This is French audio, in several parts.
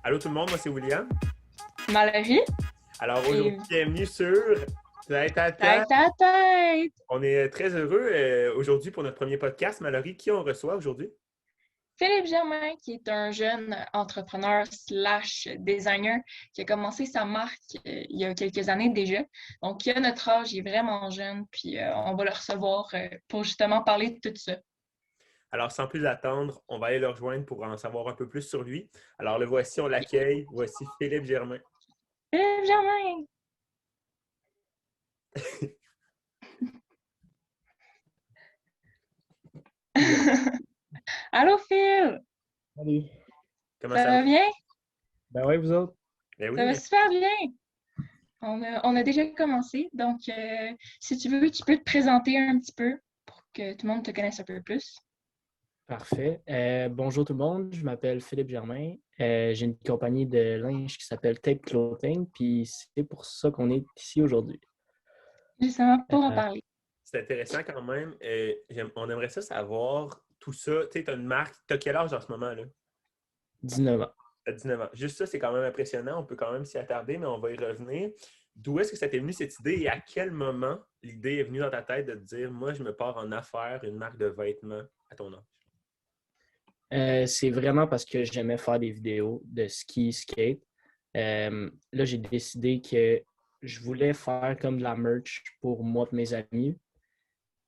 Allô tout le monde, moi c'est William. Mallory Alors et aujourd'hui, bienvenue sur Tête à Tête. tête à tête. On est très heureux aujourd'hui pour notre premier podcast. Mallory, qui on reçoit aujourd'hui? Philippe Germain, qui est un jeune entrepreneur slash designer qui a commencé sa marque il y a quelques années déjà. Donc, il a notre âge, il est vraiment jeune, puis on va le recevoir pour justement parler de tout ça. Alors sans plus attendre, on va aller le rejoindre pour en savoir un peu plus sur lui. Alors le voici, on l'accueille. Voici Philippe Germain. Philippe Germain! Allô Phil! Salut. Comment Ça ça va? va bien? Ben ouais, vous autres? Ben oui, Ça va mais super bien! On a déjà commencé, donc si tu veux, tu peux te présenter un petit peu pour que tout le monde te connaisse un peu plus. Parfait. Bonjour tout le monde, je m'appelle Philippe Germain. J'ai une compagnie de linge qui s'appelle Tape Clothing, puis c'est pour ça qu'on est ici aujourd'hui. Justement, pour en Euh, parler. c'est intéressant quand même. On aimerait ça savoir tout ça. Tu sais, tu as une marque. Tu as quel âge en ce moment là? 19 ans. À 19 ans. Juste ça, c'est quand même impressionnant. On peut quand même s'y attarder, mais on va y revenir. D'où est-ce que ça t'est venu cette idée et à quel moment l'idée est venue dans ta tête de te dire, moi, je me pars en affaires, une marque de vêtements à ton âge? C'est vraiment parce que j'aimais faire des vidéos de ski, skate. Là, j'ai décidé que je voulais faire comme de la merch pour moi et mes amis.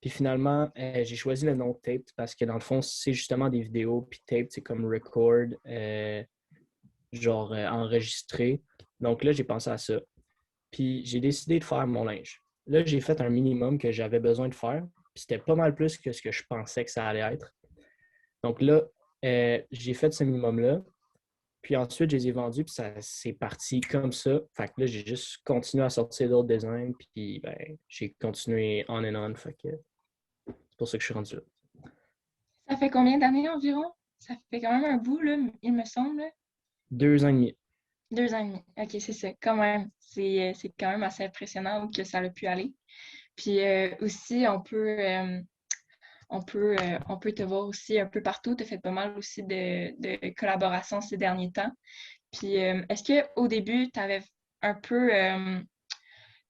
Puis finalement, j'ai choisi le nom Tape parce que dans le fond, c'est justement des vidéos. Puis Tape, c'est comme record. Enregistré. Donc là, j'ai pensé à ça. Puis j'ai décidé de faire mon linge. Là, j'ai fait un minimum que j'avais besoin de faire. Puis c'était pas mal plus que ce que je pensais que ça allait être. Donc là, j'ai fait ce minimum-là. Puis ensuite, je les ai vendus, puis ça c'est parti comme ça. Fait que là, j'ai juste continué à sortir d'autres designs, puis ben, j'ai continué on and on. Fait que c'est pour ça que je suis rendu là. Ça fait combien d'années environ? Ça fait quand même un bout, là, il me semble. 2 ans et demi. 2 ans et demi. OK, c'est ça. Quand même. C'est quand même assez impressionnant où que ça a pu aller. Puis aussi, on peut te voir aussi un peu partout. Tu as fait pas mal aussi de collaborations ces derniers temps. Puis est-ce qu'au début, tu avais un peu,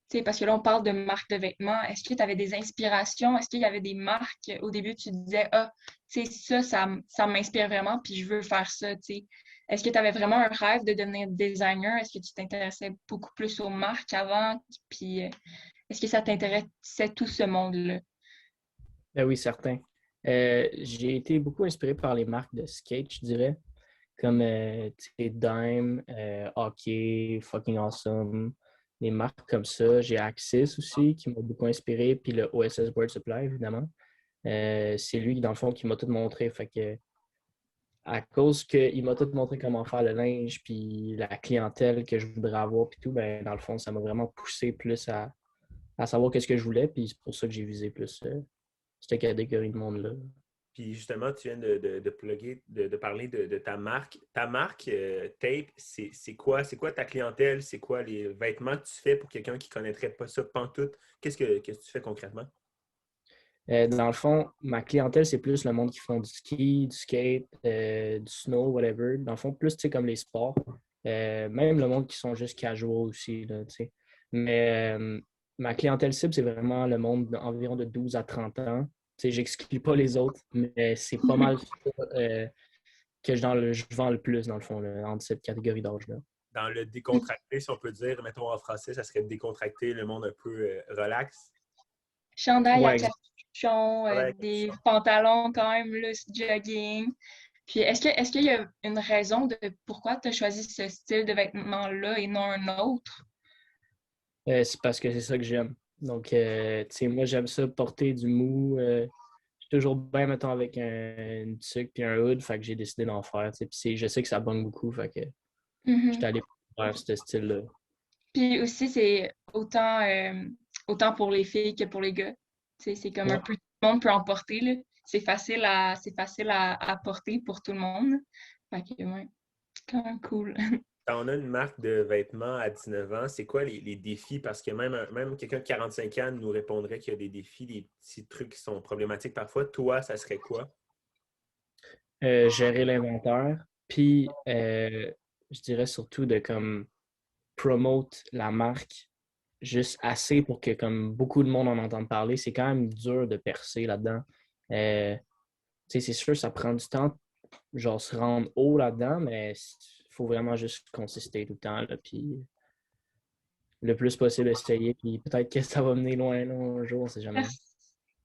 tu sais, parce que là, on parle de marques de vêtements. Est-ce que tu avais des inspirations? Est-ce qu'il y avait des marques au début, tu te disais, ah, tu sais, ça m'inspire vraiment, puis je veux faire ça, tu sais. Est-ce que tu avais vraiment un rêve de devenir designer? Est-ce que tu t'intéressais beaucoup plus aux marques avant? Puis, est-ce que ça t'intéressait tout ce monde-là? Ben oui, certain. J'ai été beaucoup inspiré par les marques de skate, je dirais, comme tu sais, Dime, Hockey, Fucking Awesome, des marques comme ça. J'ai Axis aussi, qui m'a beaucoup inspiré, puis le OSS Board Supply, évidemment. C'est lui, dans le fond, qui m'a tout montré. Fait que, à cause qu'il m'a tout montré comment faire le linge, puis la clientèle que je voudrais avoir, puis tout, ben, dans le fond, ça m'a vraiment poussé plus à savoir qu'est-ce que je voulais, puis c'est pour ça que j'ai visé plus cette catégorie de monde-là. Puis justement, tu viens de plugger, de parler de ta marque. Ta marque, Tape, c'est quoi? C'est quoi ta clientèle? C'est quoi les vêtements que tu fais pour quelqu'un qui ne connaîtrait pas ça pantoute? Qu'est-ce que tu fais concrètement? Dans le fond, ma clientèle, c'est plus le monde qui font du ski, du skate, du snow, whatever. Dans le fond, plus, tu sais, comme les sports. Même le monde qui sont juste casual aussi, là, tu sais. Mais ma clientèle cible, c'est vraiment le monde d'environ de 12 à 30 ans. Tu sais, j'exclus pas les autres, mais c'est pas mal ça que je vends le plus, dans le fond, là, entre cette catégorie d'âge-là. Dans le décontracté, si on peut dire, mettons en français, ça serait décontracté, le monde un peu relax. Chandail à Ouais, exact. capuchon, Avec des capuchon. pantalons quand même, là, jogging. Puis est-ce qu'il y a une raison de pourquoi tu as choisi ce style de vêtements-là et non un autre? C'est parce que c'est ça que j'aime. Donc, tu sais, moi, j'aime ça porter du mou. Je suis toujours bien, mettons, avec une tuque puis un hood. Fait que j'ai décidé d'en faire. Tu sais. Puis je sais que ça bang beaucoup. Fait que j'étais Mhm. allé faire ce style-là. Puis aussi, c'est autant pour les filles que pour les gars. Tu sais, c'est comme un Ouais. peu tout le monde peut en porter, là. C'est facile à porter pour tout le monde. Fait que, ouais, quand même cool. Quand on a une marque de vêtements à 19 ans, c'est quoi les défis? Parce que même quelqu'un de 45 ans nous répondrait qu'il y a des défis, des petits trucs qui sont problématiques parfois. Toi, ça serait quoi? Gérer l'inventaire. Puis, je dirais surtout de comme promote la marque juste assez pour que comme beaucoup de monde en entende parler. C'est quand même dur de percer là-dedans. Tu sais, c'est sûr, ça prend du temps, genre se rendre haut là-dedans, mais il faut vraiment juste consister tout le temps, là, puis le plus possible essayer, puis peut-être que ça va mener loin, là, un jour, on sait jamais.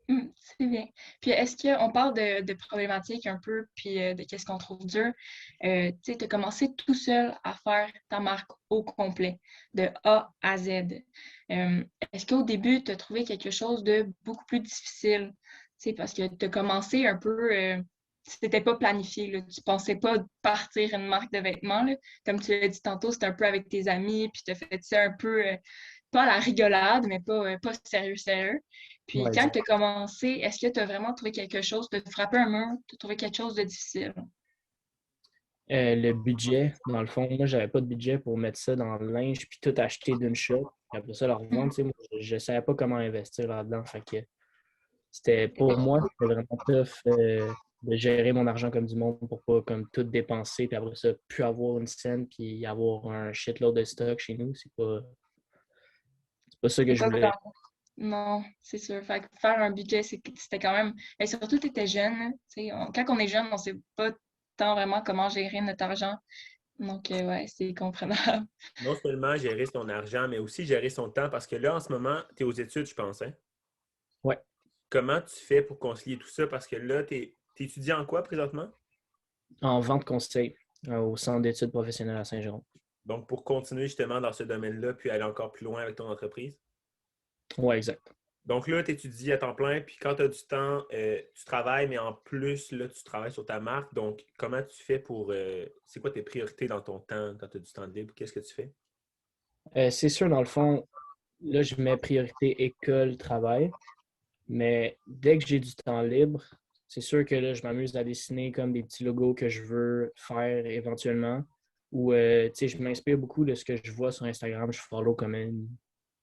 C'est bien. Puis est-ce qu'on parle de problématiques un peu, puis de qu'est-ce qu'on trouve dur? Tu sais, tu as commencé tout seul à faire ta marque au complet, de A à Z. Est-ce qu'au début, tu as trouvé quelque chose de beaucoup plus difficile? Tu sais, parce que tu as commencé un peu, c'était pas planifié, là. Tu pensais pas partir une marque de vêtements, là. Comme tu l'as dit tantôt, c'était un peu avec tes amis, puis tu as fait ça un peu, pas à la rigolade, mais pas sérieux, sérieux. Puis Ouais, quand exact. tu as commencé, est-ce que tu as vraiment trouvé quelque chose, tu as frappé un mur, tu as trouvé quelque chose de difficile? Le budget, dans le fond, moi, j'avais pas de budget pour mettre ça dans le linge puis tout acheter d'une shot. Puis après ça, le revendre, tu sais, moi, je savais pas comment investir là-dedans. Fait que c'était, pour moi, c'était vraiment tough de gérer mon argent comme du monde pour pas comme tout dépenser puis après ça, plus avoir une scène puis avoir un shitload de stock chez nous. C'est pas ça que C'est je pas voulais. grand. Non, c'est sûr. Fait que faire un budget, c'était quand même. Et surtout, tu étais jeune, hein. Tu sais, quand on est jeune, on sait pas tant vraiment comment gérer notre argent. Donc, ouais, c'est comprenable. Non seulement gérer son argent, mais aussi gérer son temps, parce que là, en ce moment, tu es aux études, je pense, hein? Ouais, Comment tu fais pour concilier tout ça? Parce que là, tu étudies en quoi présentement? en vente conseil au Centre d'études professionnelles à Saint-Jérôme. Donc, pour continuer justement dans ce domaine-là, puis aller encore plus loin avec ton entreprise. Ouais, exact. Donc là, tu étudies à temps plein, puis quand tu as du temps, tu travailles, mais en plus, là, tu travailles sur ta marque. Donc, comment tu fais pour... c'est quoi tes priorités dans ton temps, quand tu as du temps libre? Qu'est-ce que tu fais? C'est sûr, dans le fond, là, je mets priorité école, travail. Mais dès que j'ai du temps libre, c'est sûr que là, je m'amuse à dessiner comme des petits logos que je veux faire éventuellement. Ou, tu sais, je m'inspire beaucoup de ce que je vois sur Instagram. Je follow comme une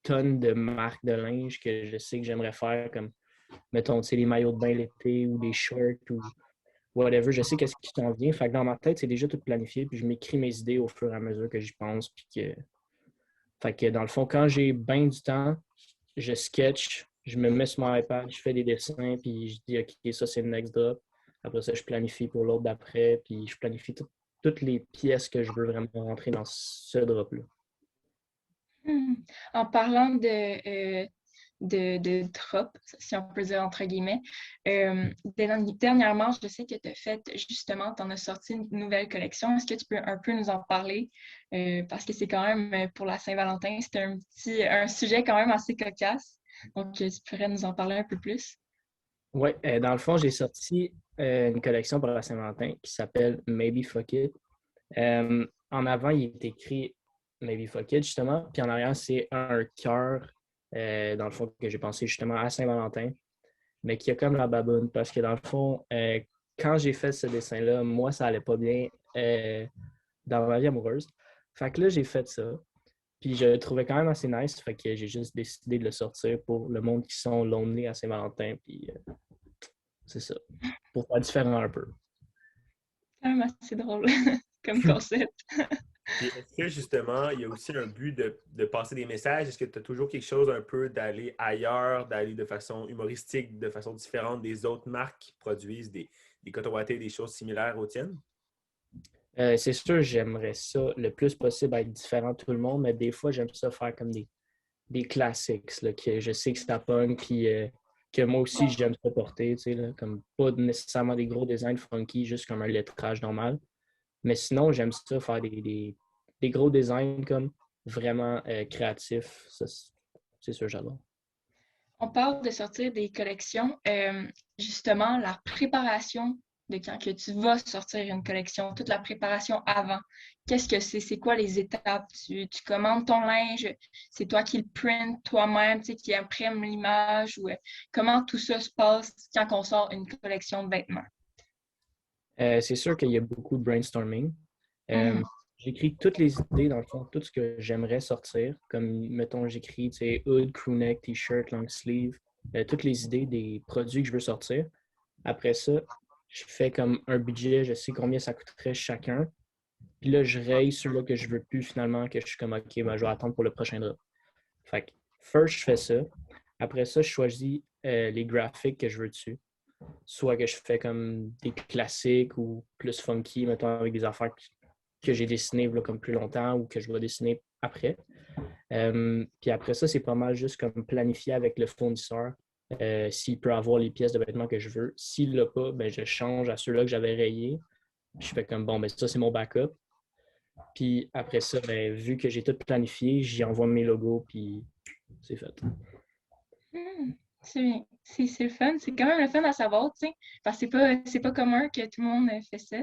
tonne de marques de linge que je sais que j'aimerais faire, comme, mettons, tu sais, les maillots de bain l'été ou des shirts ou whatever. Je sais qu'est-ce qui t'en vient. Fait que dans ma tête, c'est déjà tout planifié. Puis je m'écris mes idées au fur et à mesure que j'y pense. Puis que... Fait que dans le fond, quand j'ai bien du temps, je sketch, je me mets sur mon iPad, je fais des dessins, puis je dis, OK, ça, c'est le next drop. Après ça, je planifie pour l'autre d'après, puis je planifie toutes les pièces que je veux vraiment rentrer dans ce drop-là. Hmm. En parlant de drop, si on peut dire entre guillemets, dernièrement, je sais que tu as fait justement, tu en as sorti une nouvelle collection. Est-ce que tu peux un peu nous en parler? Parce que c'est quand même pour la Saint-Valentin, c'est un sujet quand même assez cocasse. Donc, tu pourrais nous en parler un peu plus? Oui, dans le fond, j'ai sorti une collection pour la Saint-Valentin qui s'appelle Maybe Fuck It. En avant, il est écrit Maybe Fuck It, justement, puis en arrière, c'est un cœur, dans le fond, que j'ai pensé justement à Saint-Valentin, mais qui a comme la baboune, parce que dans le fond, quand j'ai fait ce dessin-là, moi, ça allait pas bien dans ma vie amoureuse. Fait que là, j'ai fait ça. Puis je le trouvais quand même assez nice. Fait que j'ai juste décidé de le sortir pour le monde qui sont lonely à Saint-Valentin. Puis c'est ça. Pour faire différent un peu. Quand même assez drôle comme concept. Puis est-ce que justement, il y a aussi un but de passer des messages? Est-ce que tu as toujours quelque chose un peu d'aller ailleurs, d'aller de façon humoristique, de façon différente des autres marques qui produisent des coton wattés, des choses similaires aux tiennes? C'est sûr, j'aimerais ça le plus possible être différent de tout le monde, mais des fois, j'aime ça faire comme des classiques, là, que je sais que ça pogne, puis que moi aussi, j'aime ça porter, tu sais, là, comme pas nécessairement des gros designs funky, juste comme un lettrage normal. Mais sinon, j'aime ça faire des gros designs comme vraiment créatifs. Ça, c'est sûr, j'adore. On parle de sortir des collections. Justement, la préparation de quand que tu vas sortir une collection, toute la préparation avant. Qu'est-ce que c'est? C'est quoi les étapes? Tu commandes ton linge, c'est toi qui le print toi-même, tu sais, qui imprime l'image ou comment tout ça se passe quand on sort une collection de vêtements? C'est sûr qu'il y a beaucoup de brainstorming. Mhm. Euh, J'écris toutes les idées, dans le fond, tout ce que j'aimerais sortir. Comme, mettons, j'écris, tu sais, hood, crewneck, t-shirt, long sleeve, toutes les idées des produits que je veux sortir. Après ça, je fais comme un budget, je sais combien ça coûterait chacun. Puis là, je raye ceux-là que je veux plus finalement, que je suis comme, OK, ben, je vais attendre pour le prochain drop. Fait que, first, je fais ça. Après ça, je choisis les graphiques que je veux dessus. Soit que je fais comme des classiques ou plus funky, mettons, avec des affaires que j'ai dessinées là, comme plus longtemps ou que je vais dessiner après. Puis après ça, c'est pas mal juste comme planifier avec le fournisseur s'il peut avoir les pièces de vêtements que je veux. S'il l'a pas, ben, je change à ceux-là que j'avais rayés. Puis je fais comme, bon, ben ça, c'est mon backup. Puis après ça, ben, vu que j'ai tout planifié, j'y envoie mes logos, puis c'est fait. C'est bien. C'est le fun. C'est quand même le fun à savoir, tu sais. Parce que c'est pas commun que tout le monde fait ça.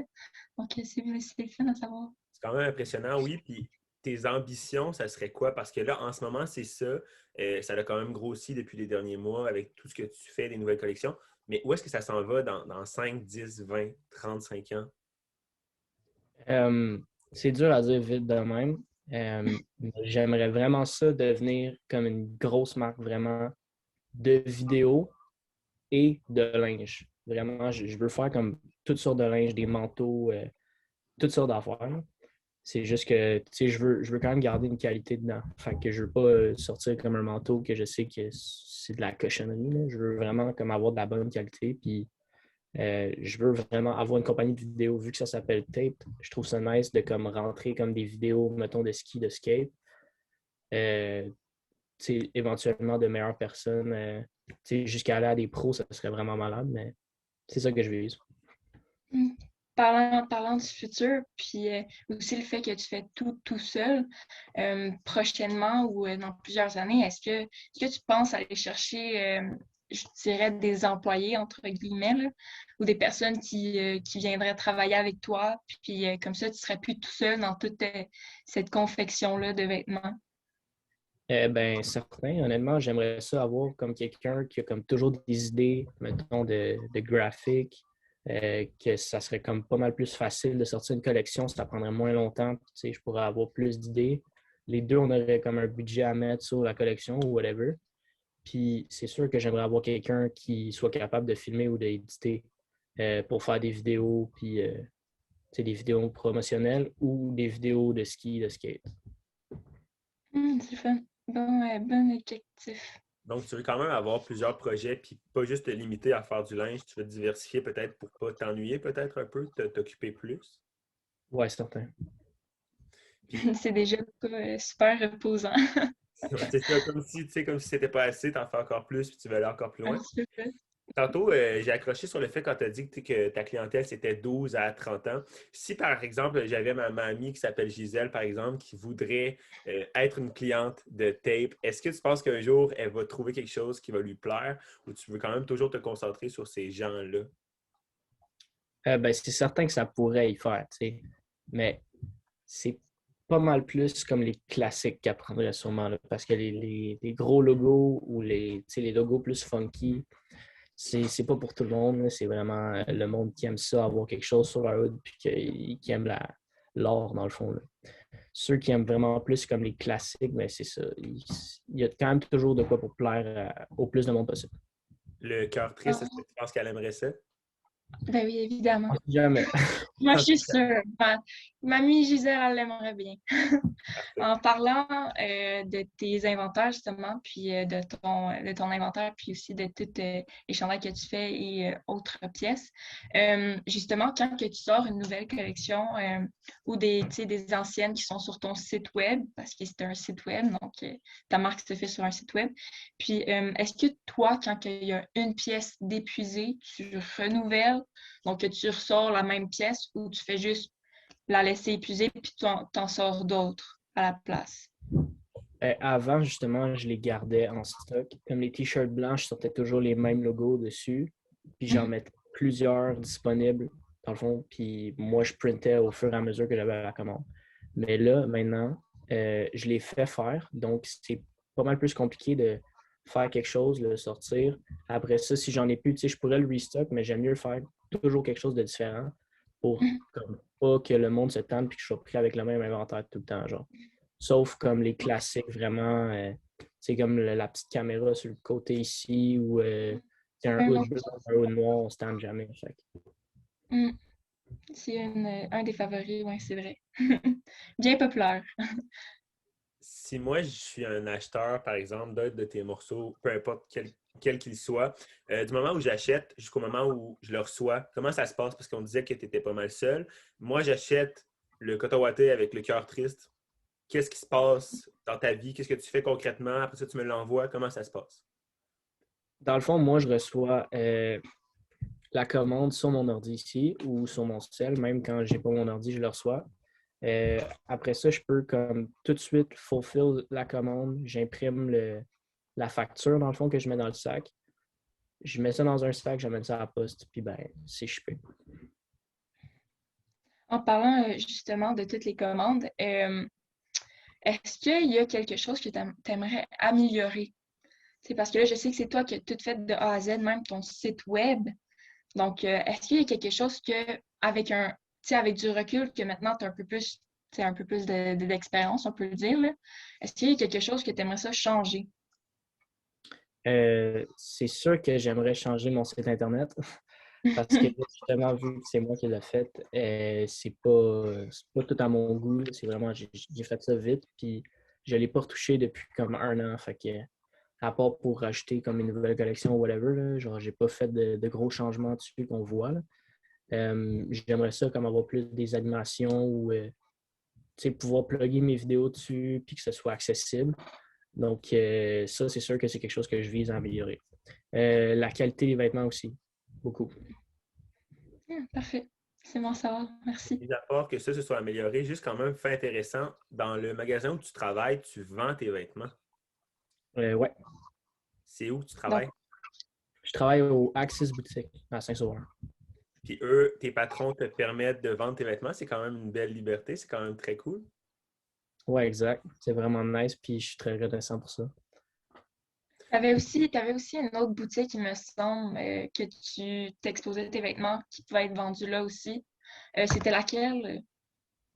Donc, c'est le fun à savoir. C'est quand même impressionnant, oui. Puis tes ambitions, ça serait quoi? Parce que là, en ce moment, c'est ça. Ça a quand même grossi depuis les derniers mois avec tout ce que tu fais, des nouvelles collections. Mais où est-ce que ça s'en va dans 5, 10, 20, 35 ans? C'est dur à dire vite de même. J'aimerais vraiment ça devenir comme une grosse marque vraiment de vidéos et de linge. Vraiment, je veux faire comme toutes sortes de linge, des manteaux, toutes sortes d'affaires. C'est juste que, tu sais, je veux quand même garder une qualité dedans. Fait que je veux pas sortir comme un manteau que je sais que c'est de la cochonnerie, là. Je veux vraiment comme avoir de la bonne qualité. Puis je veux vraiment avoir une compagnie de vidéo. Vu que ça s'appelle Tape, je trouve ça nice de comme rentrer comme des vidéos, mettons, de ski, de skate. Euh, éventuellement de meilleures personnes. Jusqu'à aller à des pros, ça serait vraiment malade, mais c'est ça que je vise. Parlant du futur, puis aussi le fait que tu fais tout seul, prochainement ou dans plusieurs années, est-ce que tu penses aller chercher, je dirais, des employés, entre guillemets, là, ou des personnes qui viendraient travailler avec toi, puis comme ça, tu serais plus tout seul dans toute cette confection-là de vêtements? Ben, certain, honnêtement, j'aimerais ça avoir comme quelqu'un qui a comme toujours des idées, mettons, de graphique, que ça serait comme pas mal plus facile de sortir une collection, ça prendrait moins longtemps, je pourrais avoir plus d'idées. Les deux, on aurait comme un budget à mettre sur la collection ou whatever. Puis c'est sûr que j'aimerais avoir quelqu'un qui soit capable de filmer ou d'éditer pour faire des vidéos, puis des vidéos promotionnelles ou des vidéos de ski, de skate. C'est fun. Bon objectif. Donc, tu veux quand même avoir plusieurs projets, puis pas juste te limiter à faire du linge. Tu veux te diversifier peut-être pour pas t'ennuyer peut-être un peu, t'occuper plus. Ouais, certain. Puis, C'est déjà pas super reposant. ouais, c'est ça, comme si c'était pas assez, t'en fais encore plus, puis tu veux aller encore plus loin. C'est fun. Tantôt, j'ai accroché sur le fait quand tu as dit que ta clientèle, c'était 12 à 30 ans. Si, par exemple, j'avais ma amie qui s'appelle Gisèle, par exemple, qui voudrait être une cliente de Tape, est-ce que tu penses qu'un jour, elle va trouver quelque chose qui va lui plaire ou tu veux quand même toujours te concentrer sur ces gens-là? Ben, c'est certain que ça pourrait y faire, tu sais. Mais c'est pas mal plus comme les classiques qu'elle prendrait sûrement, là, parce que les gros logos ou les logos plus funky, c'est pas pour tout le monde, là. C'est vraiment le monde qui aime ça, avoir quelque chose sur la hood, puis qui aime l'art, dans le fond, là. Ceux qui aiment vraiment plus comme les classiques, ben c'est ça. Il y a quand même toujours de quoi pour plaire au plus de monde possible. Le cœur triste, est-ce que tu penses qu'elle aimerait ça? Ben oui, évidemment. Jamais. Moi, je suis sûre. Mamie Gisèle, elle l'aimerait bien. En parlant de tes inventaires, justement, puis de ton inventaire, puis aussi de tous les chandails que tu fais et autres pièces, justement, quand que tu sors une nouvelle collection ou des anciennes qui sont sur ton site web, parce que c'est un site web, donc ta marque se fait sur un site web, puis est-ce que toi, quand il y a une pièce d'épuisée, tu renouvelles, donc que tu ressors la même pièce ou tu fais juste la laisser épuiser puis t'en sors d'autres à la place? Avant, justement, je les gardais en stock. Comme les t-shirts blancs, je sortais toujours les mêmes logos dessus. Puis j'en mettais plusieurs disponibles, dans le fond. Puis moi, je printais au fur et à mesure que j'avais la commande. Mais là, maintenant, je les fais faire. Donc, c'est pas mal plus compliqué de faire quelque chose, le sortir. Après ça, si j'en ai plus, tu sais, je pourrais le restock, mais j'aime mieux faire toujours quelque chose de différent pour comme, pas que le monde se tente et que je sois pris avec le même inventaire tout le temps, genre. Sauf comme les classiques, vraiment, c'est comme la petite caméra sur le côté ici ou un Un hood autre. blanc, un hood noir, on ne se tente jamais. Fait. Mm. C'est un des favoris, oui, c'est vrai. Bien populaire. Si moi, je suis un acheteur, par exemple, d'un de tes morceaux, peu importe quel qu'il soit, du moment où j'achète jusqu'au moment où je le reçois, comment ça se passe? Parce qu'on disait que tu étais pas mal seul. Moi, j'achète le coton watté avec le cœur triste. Qu'est-ce qui se passe dans ta vie? Qu'est-ce que tu fais concrètement? Après ça, tu me l'envoies. Comment ça se passe? Dans le fond, moi, je reçois la commande sur mon ordi ici ou sur mon cell. Même quand j'ai pas mon ordi, je le reçois. Après ça, je peux comme tout de suite fulfill la commande. J'imprime la facture, dans le fond, que je mets dans le sac. Je mets ça dans un sac, j'amène ça à la poste, puis ben, c'est shippé. En parlant justement de toutes les commandes, est-ce qu'il y a quelque chose que tu aimerais améliorer? C'est parce que là, je sais que c'est toi qui as tout fait de A à Z, même ton site web. Donc, est-ce qu'il y a quelque chose que, avec un, tu sais, avec du recul, que maintenant tu as un peu plus, tu sais, un peu plus d'expérience, on peut le dire, là. Est-ce qu'il y a quelque chose que tu aimerais ça changer? C'est sûr que j'aimerais changer mon site Internet parce que justement, vu que c'est moi qui l'ai fait, c'est pas tout à mon goût. C'est vraiment, j'ai fait ça vite, puis je ne l'ai pas retouché depuis comme 1 an. Fait que, à part pour rajouter comme une nouvelle collection ou whatever, là, genre, j'ai pas fait de gros changements dessus qu'on voit, là. J'aimerais ça comme avoir plus des animations ou pouvoir plugger mes vidéos dessus puis que ce soit accessible. Donc, ça, c'est sûr que c'est quelque chose que je vise à améliorer. La qualité des vêtements aussi, beaucoup. Parfait. C'est bon à savoir. Merci. Mis à part que ça se soit amélioré, juste quand même fait intéressant, dans le magasin où tu travailles, tu vends tes vêtements. Ouais. C'est où tu Donc, travailles? Je travaille au Axis Boutique à Saint-Sauveur. Puis eux, tes patrons te permettent de vendre tes vêtements. C'est quand même une belle liberté. C'est quand même très cool. Ouais, exact. C'est vraiment nice, puis je suis très reconnaissant pour ça. t'avais aussi une autre boutique, il me semble, que tu t'exposais tes vêtements qui pouvaient être vendus là aussi. C'était laquelle?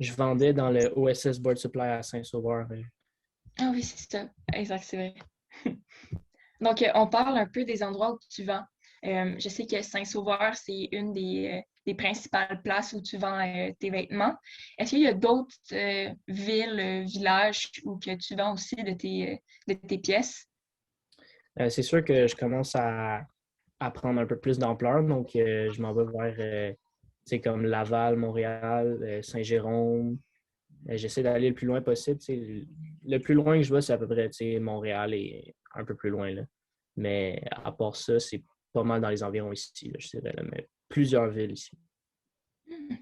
Je vendais dans le OSS Board Supply à Saint-Sauveur. Ah oui, c'est ça. Exact, c'est vrai. Donc, on parle un peu des endroits où tu vends. Je sais que Saint-Sauveur, c'est une des principales places où tu vends tes vêtements. Est-ce qu'il y a d'autres villes, villages où que tu vends aussi de tes pièces? C'est sûr que je commence à prendre un peu plus d'ampleur, donc je m'en vais vers comme Laval, Montréal, Saint-Jérôme. J'essaie d'aller le plus loin possible. Le plus loin que je vais, c'est à peu près Montréal et un peu plus loin, là. Mais à part ça, c'est pas mal dans les environs ici, là, je dirais, là, mais plusieurs villes ici.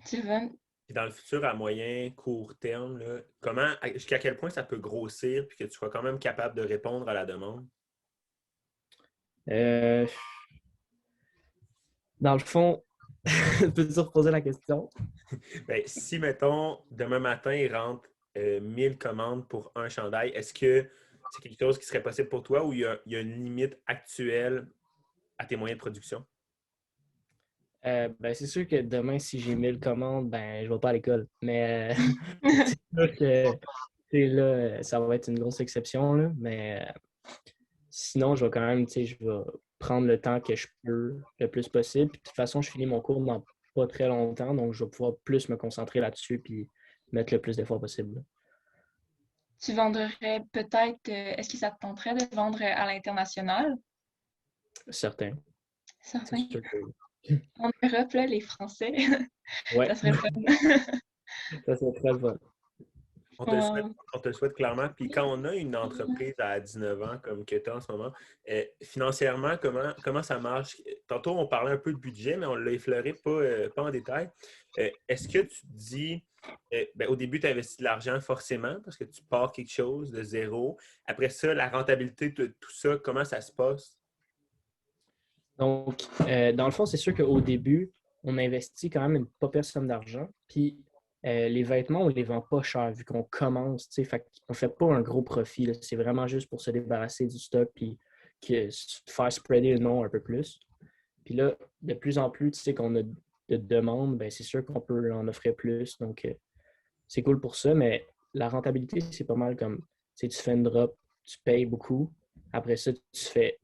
Tu vends? Puis dans le futur, à moyen, court terme, là, jusqu'à quel point ça peut grossir puis que tu sois quand même capable de répondre à la demande? Euh, Dans le fond, peux-tu reposer la question? Ben, si, mettons, demain matin, il rentre 1000 commandes pour un chandail, est-ce que c'est quelque chose qui serait possible pour toi ou il y a une limite actuelle à tes moyens de production? Ben, c'est sûr que demain, si j'ai 1 000 commandes, ben, je ne vais pas à l'école. Mais c'est sûr que là, ça va être une grosse exception. Là, mais sinon, je vais quand même, je vais prendre le temps que je peux le plus possible. Puis, de toute façon, je finis mon cours dans pas très longtemps, donc je vais pouvoir plus me concentrer là-dessus puis mettre le plus d'efforts possible. Tu vendrais peut-être, est-ce que ça te tenterait de vendre à l'international? Certain. C'est Certain. sûr que oui. En Europe, là, les Français, Ouais, ça serait le fun. ça serait très bon. Wow. On te le souhaite clairement. Puis quand on a une entreprise à 19 ans comme que tu as en ce moment, financièrement, comment ça marche? Tantôt, on parlait un peu de budget, mais on l'a effleuré pas en détail. Est-ce que tu te dis, ben, au début, tu investis de l'argent forcément parce que tu pars quelque chose de zéro. Après ça, la rentabilité de tout ça, comment ça se passe? Donc, dans le fond, c'est sûr qu'au début, on investit quand même une pas pire somme d'argent. Puis, les vêtements, on ne les vend pas cher vu qu'on commence. Fait on ne fait pas un gros profit, là. C'est vraiment juste pour se débarrasser du stock puis faire spreader le nom un peu plus. Puis là, de plus en plus, tu sais, qu'on a de demandes, ben, c'est sûr qu'on peut en offrir plus. Donc, c'est cool pour ça, mais la rentabilité, c'est pas mal comme, tu sais, tu fais une drop, tu payes beaucoup. Après ça, tu fais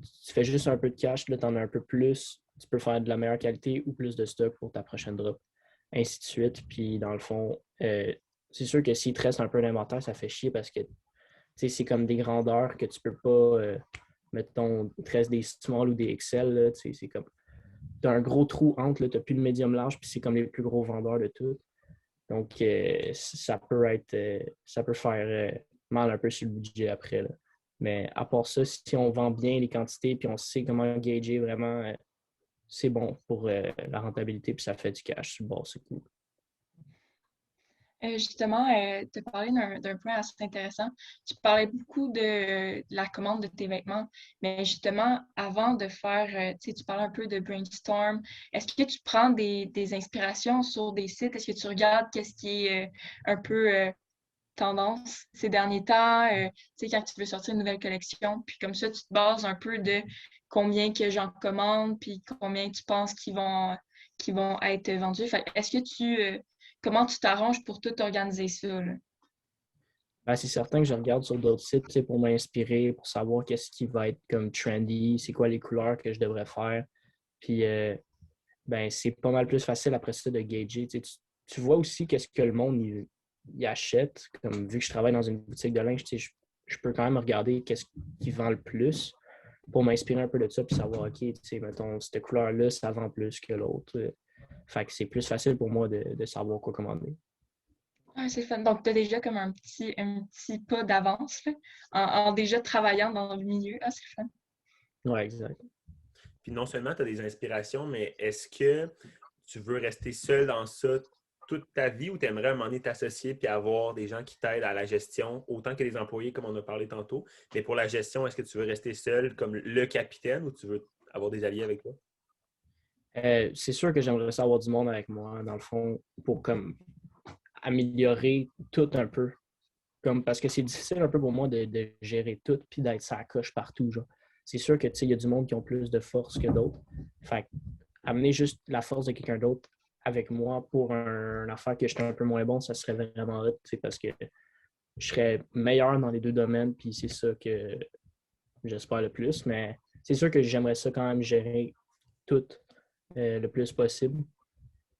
juste un peu de cash, là, tu en as un peu plus. Tu peux faire de la meilleure qualité ou plus de stock pour ta prochaine drop. ainsi de suite. Puis dans le fond, c'est sûr que s'il te reste un peu d'inventaire, ça fait chier parce que c'est comme des grandeurs que tu peux pas, mettons, il te reste des small ou des XL, là, c'est comme, tu as un gros trou entre, tu n'as plus de médium large, puis c'est comme les plus gros vendeurs de tout. Donc, ça peut faire mal un peu sur le budget après, là. Mais à part ça, si on vend bien les quantités puis on sait comment gager vraiment, c'est bon pour la rentabilité puis ça fait du cash sur le bord, c'est cool. Justement, tu as parlé d'un point assez intéressant. Tu parlais beaucoup de la commande de tes vêtements, mais justement, avant de faire, tu parlais un peu de brainstorm. Est-ce que tu prends des inspirations sur des sites? Est-ce que tu regardes qu'est-ce qui est un peu tendance ces derniers temps? Tu sais, quand tu veux sortir une nouvelle collection, puis comme ça, tu te bases un peu de combien que j'en commande, puis combien tu penses qu'ils vont être vendus. Fait, est-ce que comment tu t'arranges pour tout organiser ça, là? Ben, c'est certain que je regarde sur d'autres sites, tu sais, pour m'inspirer, pour savoir qu'est-ce qui va être comme trendy, c'est quoi les couleurs que je devrais faire. Puis, ben, c'est pas mal plus facile après ça de gager. Tu vois aussi qu'est-ce que le monde il achète. Comme vu que je travaille dans une boutique de linge, je peux quand même regarder qu'est-ce qui vend le plus pour m'inspirer un peu de ça puis savoir, OK, mettons, cette couleur-là, ça vend plus que l'autre. Fait que c'est plus facile pour moi de savoir quoi commander. Ah, c'est fun. Donc, tu as déjà comme un petit pas d'avance là, en déjà travaillant dans le milieu. Ah, c'est fun. Ouais, exact. Puis non seulement tu as des inspirations, mais est-ce que tu veux rester seul dans ça toute ta vie ou tu aimerais à un moment donné t'associer puis avoir des gens qui t'aident à la gestion, autant que les employés, comme on a parlé tantôt. Mais pour la gestion, est-ce que tu veux rester seul comme le capitaine ou tu veux avoir des alliés avec toi? C'est sûr que j'aimerais ça avoir du monde avec moi, dans le fond, pour comme améliorer tout un peu. Comme, parce que c'est difficile un peu pour moi de gérer tout puis d'être ça coche partout. Genre. C'est sûr que il y a du monde qui ont plus de force que d'autres. Fait que, amener juste la force de quelqu'un d'autre avec moi pour une affaire que j'étais un peu moins bon, ça serait vraiment hot, parce que je serais meilleur dans les deux domaines, puis c'est ça que j'espère le plus. Mais c'est sûr que j'aimerais ça quand même gérer tout le plus possible.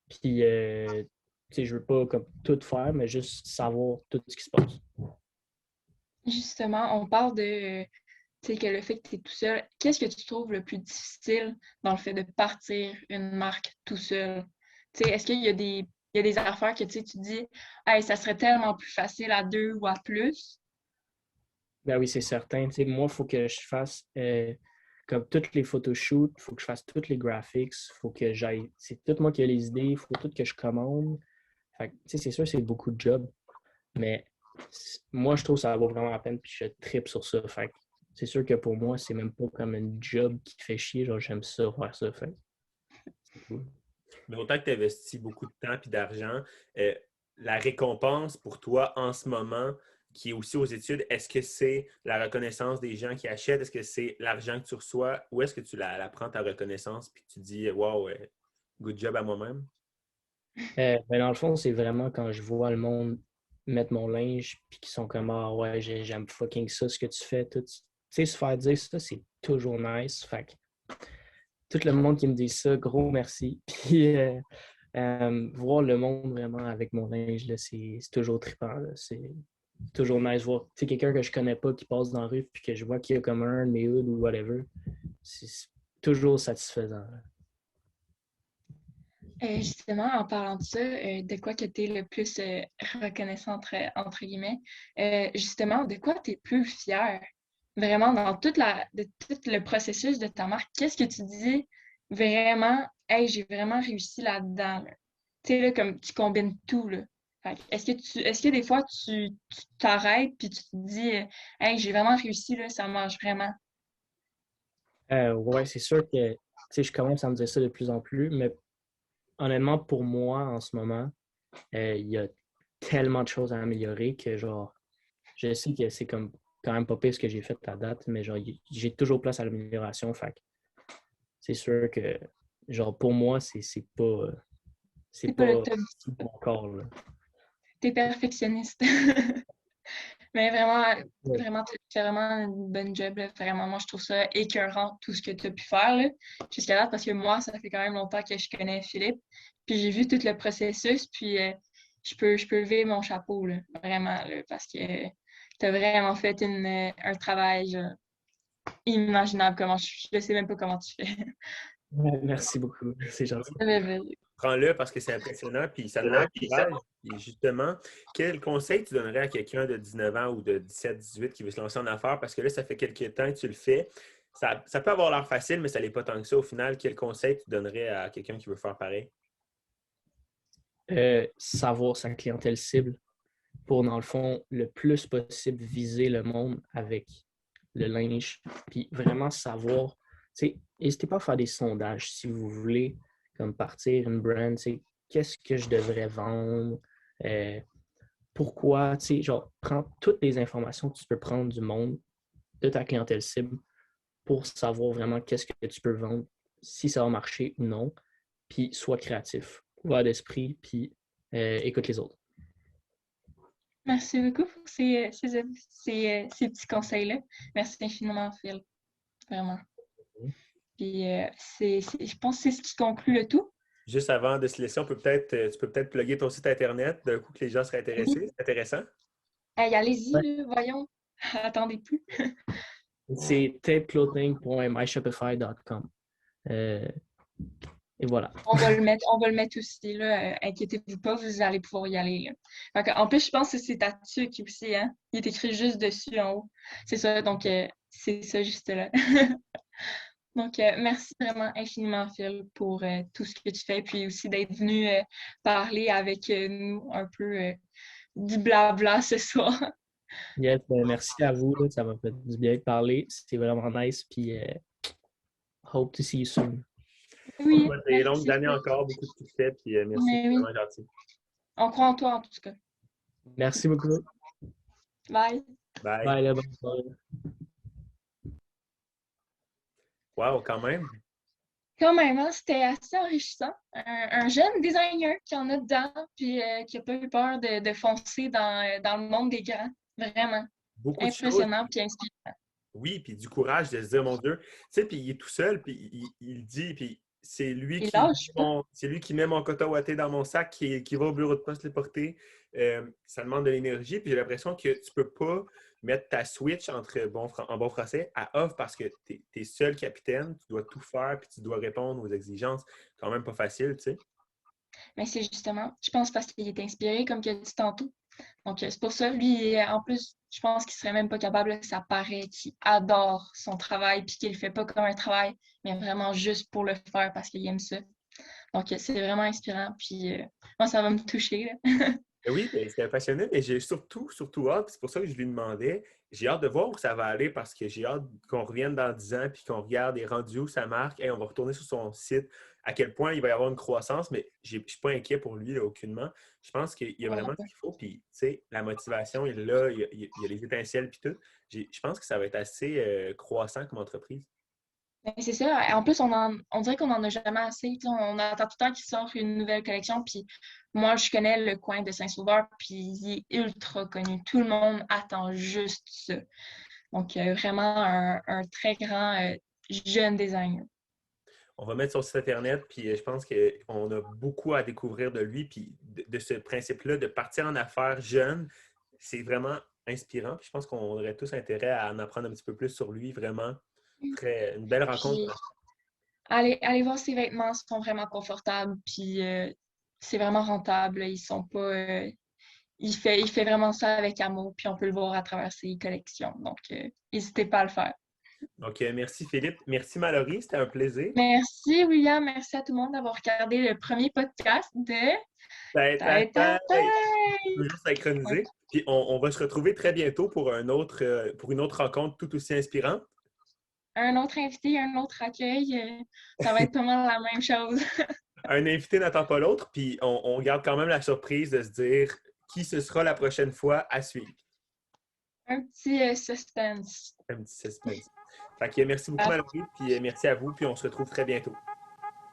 Puis, je veux pas comme tout faire, mais juste savoir tout ce qui se passe. Justement, on parle de tu sais, que le fait que tu es tout seul. Qu'est-ce que tu trouves le plus difficile dans le fait de partir une marque tout seul? Tu sais, est-ce qu'il y a il y a des affaires que tu sais, tu te dis, hey, ça serait tellement plus facile à deux ou à plus? Ben oui, c'est certain. Tu sais, moi, il faut que je fasse comme toutes les photoshoots, il faut que je fasse toutes les graphics, il faut que j'aille. C'est tout moi qui ai les idées, il faut tout que je commande. Fait que, tu sais, c'est sûr, c'est beaucoup de job, mais moi, je trouve que ça vaut vraiment la peine, puis je tripe sur ça. Fait que c'est sûr que pour moi, c'est même pas comme un job qui fait chier. Genre, j'aime ça, faire ça. Fait que c'est cool. Mais autant que tu investis beaucoup de temps et d'argent, euh, la récompense pour toi en ce moment, qui est aussi aux études, est-ce que c'est la reconnaissance des gens qui achètent? Est-ce que c'est l'argent que tu reçois? Ou est-ce que tu la prends ta reconnaissance puis tu dis wow, good job à moi-même? Ben dans le fond, c'est vraiment quand je vois le monde mettre mon linge puis qu'ils sont comme ah ouais, j'aime fucking ça, ce que tu fais. Tout. Tu sais, se faire dire ça, c'est toujours nice. Fait que tout le monde qui me dit ça, gros merci. Puis voir le monde vraiment avec mon linge, là, c'est toujours trippant. Là. C'est toujours nice voir. Tu sais, quelqu'un que je connais pas qui passe dans la rue puis que je vois qu'il y a comme un de mes hoods ou whatever. C'est toujours satisfaisant. Là. Justement, en parlant de ça, de quoi que tu es le plus reconnaissant entre guillemets, justement, de quoi tu es plus fier? Vraiment, dans de tout le processus de ta marque, qu'est-ce que tu dis vraiment, hey, j'ai vraiment réussi là-dedans, là? Tu sais, là, comme tu combines tout, là. Fait que est-ce que des fois tu t'arrêtes puis tu te dis, hey, j'ai vraiment réussi, là, ça marche vraiment? Ouais, c'est sûr que tu sais, je commence à me dire ça de plus en plus, mais honnêtement, pour moi, en ce moment, il y a tellement de choses à améliorer que, genre, je sais que c'est comme quand même pas pire ce que j'ai fait à date, mais genre, j'ai toujours place à l'amélioration. Fait que c'est sûr que, genre, pour moi, c'est C'est pas le pas top, si bon encore, là. t'es perfectionniste. Mais vraiment, Ouais. vraiment, tu fais vraiment une bonne job, là. Vraiment, moi, je trouve ça écœurant, tout ce que tu as pu faire, là, jusqu'à là, parce que moi, ça fait quand même longtemps que je connais Philippe. Puis j'ai vu tout le processus, puis je peux lever mon chapeau, là, vraiment, là, parce que tu as vraiment fait un travail genre, inimaginable. Je sais même pas comment tu fais. Ouais, merci beaucoup. C'est gentil. Prends-le parce que c'est impressionnant, puis ça demande du courage. Et justement, quel conseil tu donnerais à quelqu'un de 19 ans ou de 17-18 qui veut se lancer en affaires? Parce que là, ça fait quelques temps que tu le fais. Ça peut avoir l'air facile, mais ça n'est pas tant que ça. Au final, quel conseil tu donnerais à quelqu'un qui veut faire pareil? Savoir sa clientèle cible pour, dans le fond, le plus possible viser le monde avec le linge. Puis vraiment savoir, tu sais, n'hésitez pas à faire des sondages si vous voulez, comme partir une brand, tu sais, qu'est-ce que je devrais vendre, pourquoi, tu sais, genre, prends toutes les informations que tu peux prendre du monde, de ta clientèle cible, pour savoir vraiment qu'est-ce que tu peux vendre, si ça va marcher ou non, puis sois créatif, ouvert d'esprit, puis écoute les autres. Merci beaucoup pour ces petits conseils-là. Merci infiniment, Phil. Vraiment. Puis, je pense que c'est ce qui conclut le tout. Juste avant de se laisser, tu peux peut-être plugger ton site Internet d'un coup que les gens seraient intéressés. Oui. C'est intéressant. Hey, allez-y, Ouais. là, voyons. Attendez plus. C'est tapeclothing.myshopify.com. Et voilà. On va le mettre aussi, là. Inquiétez-vous pas, vous allez pouvoir y aller, là. En plus, je pense que c'est ta tuque aussi, hein. Il est écrit juste dessus en haut. C'est ça, donc c'est ça juste là. Donc, merci vraiment infiniment, Phil, pour tout ce que tu fais, puis aussi d'être venu parler avec nous un peu du blabla ce soir. Yes, merci à vous. Là, ça m'a fait du bien de parler. C'était vraiment nice. Puis, hope to see you soon. On te Oui, souhaite des longues merci. années encore, beaucoup de succès, puis merci, Mais c'est oui, vraiment gentil. on croit en toi en tout cas. Merci beaucoup. Bye. Bye. Bye, là, bonne soirée. Wow, quand même. Quand même, hein, c'était assez enrichissant. Un jeune designer qui en a dedans, puis qui n'a pas eu peur de foncer dans le monde des grands. Vraiment. Beaucoup de choses. Impressionnant, puis inspirant. Oui, puis du courage de se dire, mon Dieu, tu sais, puis il est tout seul, puis il dit, puis Il lâche pas. c'est lui qui met mon coton ouaté dans mon sac, qui va au bureau de poste les porter. Ça demande de l'énergie, puis j'ai l'impression que tu peux pas mettre ta switch en bon français à off parce que tu es seul capitaine, tu dois tout faire, puis tu dois répondre aux exigences. Quand même pas facile, tu sais. Mais c'est justement, je pense parce qu'il est inspiré, comme tu as dit tantôt. Donc, c'est pour ça, lui, en plus, je pense qu'il serait même pas capable, là, ça paraît qu'il adore son travail, puis qu'il le fait pas comme un travail, mais vraiment juste pour le faire parce qu'il aime ça. Donc, c'est vraiment inspirant, puis moi, ça va me toucher, là. Oui, ben, c'était passionné, mais j'ai surtout hâte, puis c'est pour ça que je lui demandais. J'ai hâte de voir où ça va aller parce que j'ai hâte qu'on revienne dans 10 ans puis qu'on regarde les rendus où ça marque. Et on va retourner sur son site, à quel point il va y avoir une croissance, mais je ne suis pas inquiet pour lui, là, aucunement. Je pense qu'il y a vraiment ce qu'il faut, puis tu sais, la motivation est là, il y a les étincelles puis tout. Je pense que ça va être assez croissant comme entreprise. Mais c'est ça. En plus, on dirait qu'on n'en a jamais assez. T'sais, on attend tout le temps qu'il sorte une nouvelle collection. Puis moi, je connais le coin de Saint-Sauveur, puis il est ultra connu. Tout le monde attend juste ça. Donc, vraiment un très grand jeune designer. On va mettre son site Internet, puis je pense qu'on a beaucoup à découvrir de lui, puis de ce principe-là de partir en affaires jeune, c'est vraiment inspirant. Puis je pense qu'on aurait tous intérêt à en apprendre un petit peu plus sur lui, vraiment. Une belle rencontre. Puis, allez voir ses vêtements, ils sont vraiment confortables, puis c'est vraiment rentable. Ils sont pas. Il fait vraiment ça avec amour, puis on peut le voir à travers ses collections. Donc, n'hésitez pas à le faire. Donc, merci Philippe. Merci Mallory, c'était un plaisir. Merci, William. Merci à tout le monde d'avoir regardé le premier podcast de Tête à Tête à tête. tête. Toujours synchronisé. Puis on va se retrouver très bientôt pour pour une autre rencontre tout aussi inspirante. Un autre invité, un autre accueil, ça va être pas mal la même chose. Un invité n'attend pas l'autre, puis on garde quand même la surprise de se dire qui ce sera la prochaine fois à suivre. Un petit suspense. Un petit suspense. Fait que merci beaucoup, Mallory, puis merci à vous, puis on se retrouve très bientôt.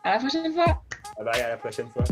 À la prochaine fois! Bye bye, à la prochaine fois.